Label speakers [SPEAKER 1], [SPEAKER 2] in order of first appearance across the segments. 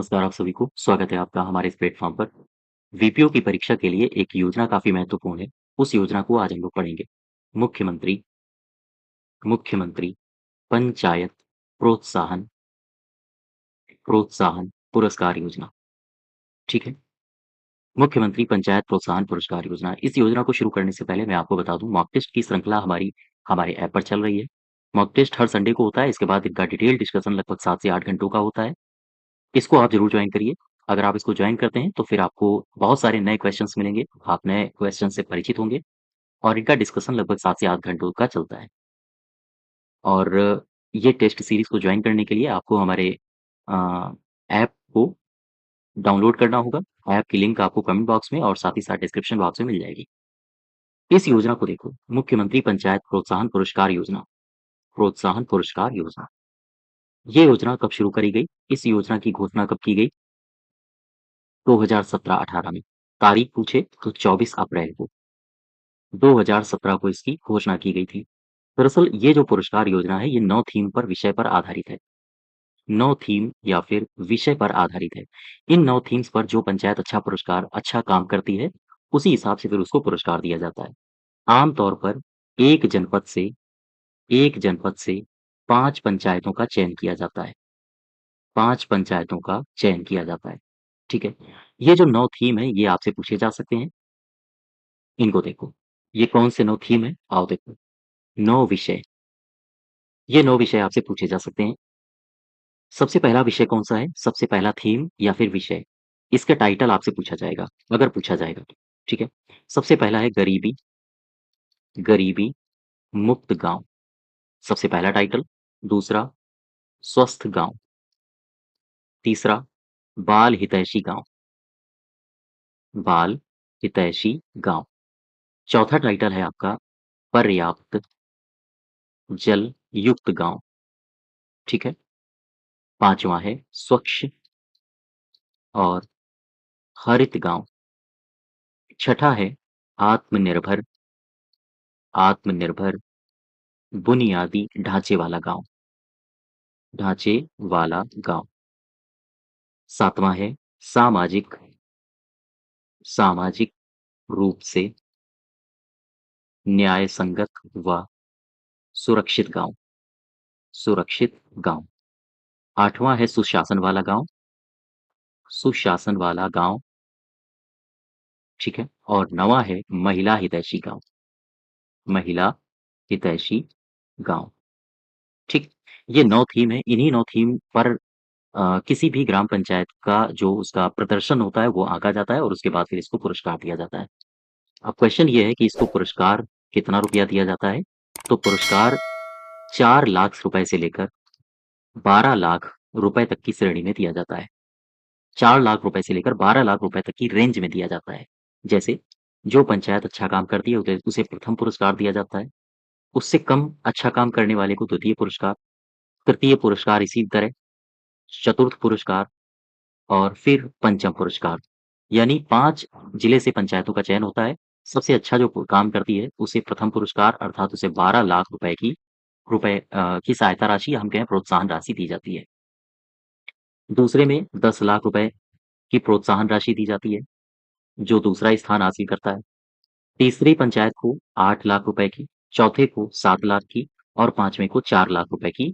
[SPEAKER 1] नमस्कार आप सभी को, स्वागत है आपका हमारे इस प्लेटफ़ॉर्म पर। वीपीओ की परीक्षा के लिए एक योजना काफ़ी महत्वपूर्ण है, उस योजना को आज हम लोग पढ़ेंगे। मुख्यमंत्री मुख्यमंत्री पंचायत प्रोत्साहन प्रोत्साहन पुरस्कार योजना, ठीक है? मुख्यमंत्री पंचायत प्रोत्साहन पुरस्कार योजना। इस योजना को शुरू करने से पहले मैं आपको बता दूँ मॉक टेस्ट की श्रृंखला हमारी हमारे ऐप पर चल रही है। मॉक टेस्ट हर संडे को होता है, इसके बाद इनका डिटेल डिस्कशन लगभग 7 से 8 घंटों का होता है। इसको आप ज़रूर जॉइन करिए। अगर आप इसको जॉइन करते हैं, तो फिर आपको बहुत सारे नए क्वेश्चन्स मिलेंगे। आप नए क्वेश्चन से परिचित होंगे और इनका डिस्कशन लगभग 7 से 8 घंटों का चलता है। और ये टेस्ट सीरीज़ को जॉइन करने के लिए आपको हमारे अ, ऐप को डाउनलोड करना होगा। ऐप की लिंक आपको कमेंट बॉक्स में और साथ ही साथ डिस्क्रिप्शन बॉक्स में मिल जाएगी। इस योजना को देखो, मुख्यमंत्री पंचायत प्रोत्साहन पुरस्कार योजना, प्रोत्साहन पुरस्कार योजना। ये योजना कब शुरू करी गई? इस योजना की घोषणा कब की गई? 2017-18 में। तारीख पूछे तो 24 अप्रैल को 2017 को इसकी घोषणा की गई थी। दरअसल ये जो पुरस्कार योजना है, ये 9 थीम पर विषय पर आधारित है। 9 थीम या फिर विषय पर आधारित है। इन 9 थीम्स पर जो पंचायत अच्छा काम करती है, उसी हिसाब से फिर उसको पुरस्कार दिया जाता है। आम तौर पर एक जनपद से एक जनपद से 5 पंचायतों का चयन किया जाता है। 5 पंचायतों का चयन किया जाता है, ठीक है? ये जो 9 थीम है, ये आपसे पूछे जा सकते हैं। इनको देखो, ये कौन से 9 थीम है? आओ देखो, 9 विषय, ये 9 विषय आपसे पूछे जा सकते हैं। सबसे पहला विषय कौन-सा है? सबसे पहला थीम या फिर विषय, इसका टाइटल आपसे पूछा जाएगा, अगर पूछा जाएगा तो, ठीक है? सबसे पहला है गरीबी गरीबी मुक्त गाँव, सबसे पहला टाइटल। दूसरा, स्वस्थ गाँव। तीसरा, बाल हितैषी गाँव, बाल हितैषी गाँव। चौथा टाइटल है आपका पर्याप्त जल युक्त गाँव, ठीक है? 5वाँ है स्वच्छ और हरित गाँव। छठा है आत्मनिर्भर आत्मनिर्भर बुनियादी ढाँचे वाला गाँव, ढाँचे वाला गाँव। 7वाँ है सामाजिक सामाजिक रूप से न्याय संगत व सुरक्षित गाँव, सुरक्षित गाँव। 8वाँ है सुशासन वाला गाँव, सुशासन वाला गाँव, ठीक है? और 9वाँ है महिला हितैषी गाँव, महिला हितैषी गाँव, ठीक? ये 9 थीम है, इन्हीं 9 थीम पर किसी भी ग्राम पंचायत का जो उसका प्रदर्शन होता है, वो आँका जाता है और उसके बाद फिर इसको पुरस्कार दिया जाता है। अब क्वेश्चन ये है कि इसको पुरस्कार कितना रुपया दिया जाता है? तो पुरस्कार 4 लाख रुपए से लेकर 12 लाख रुपए तक की श्रेणी में दिया जाता है। 4 लाख रुपए से लेकर 12 लाख रुपए तक की रेंज में दिया जाता है। जैसे जो पंचायत अच्छा काम करती है उसे प्रथम पुरस्कार दिया जाता है। उससे कम अच्छा काम करने वाले को द्वितीय पुरस्कार, तृतीय पुरस्कार इसी तरह, चतुर्थ पुरस्कार और फिर पंचम पुरस्कार। यानी 5 जिले से पंचायतों का चयन होता है। सबसे अच्छा जो काम करती है, उसे प्रथम पुरस्कार अर्थात उसे 12 लाख रुपए की सहायता राशि हम कहें प्रोत्साहन राशि दी जाती है। दूसरे में 10 लाख रुपए की प्रोत्साहन राशि दी जाती है, जो दूसरा स्थान हासिल करता है। तीसरी पंचायत को 8 लाख रुपए की, चौथे को 7 लाख की और 5वें को 4 लाख रुपए की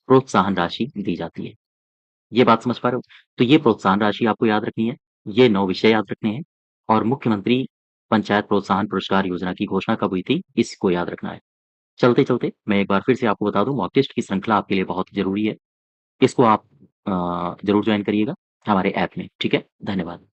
[SPEAKER 1] प्रोत्साहन राशि दी जाती है। ये बात समझ पा रहे हो? तो ये प्रोत्साहन राशि आपको याद रखनी है, ये 9 विषय याद रखने हैं और मुख्यमंत्री पंचायत प्रोत्साहन पुरस्कार योजना की घोषणा कब हुई थी, इसको याद रखना है। चलते-चलते मैं एक बार फिर से आपको बता दूँ मॉक टेस्ट की श्रृंखला आपके लिए बहुत ज़रूरी है। इसको आप ज़रूर जॉइन करिएगा हमारे ऐप में, ठीक है? धन्यवाद।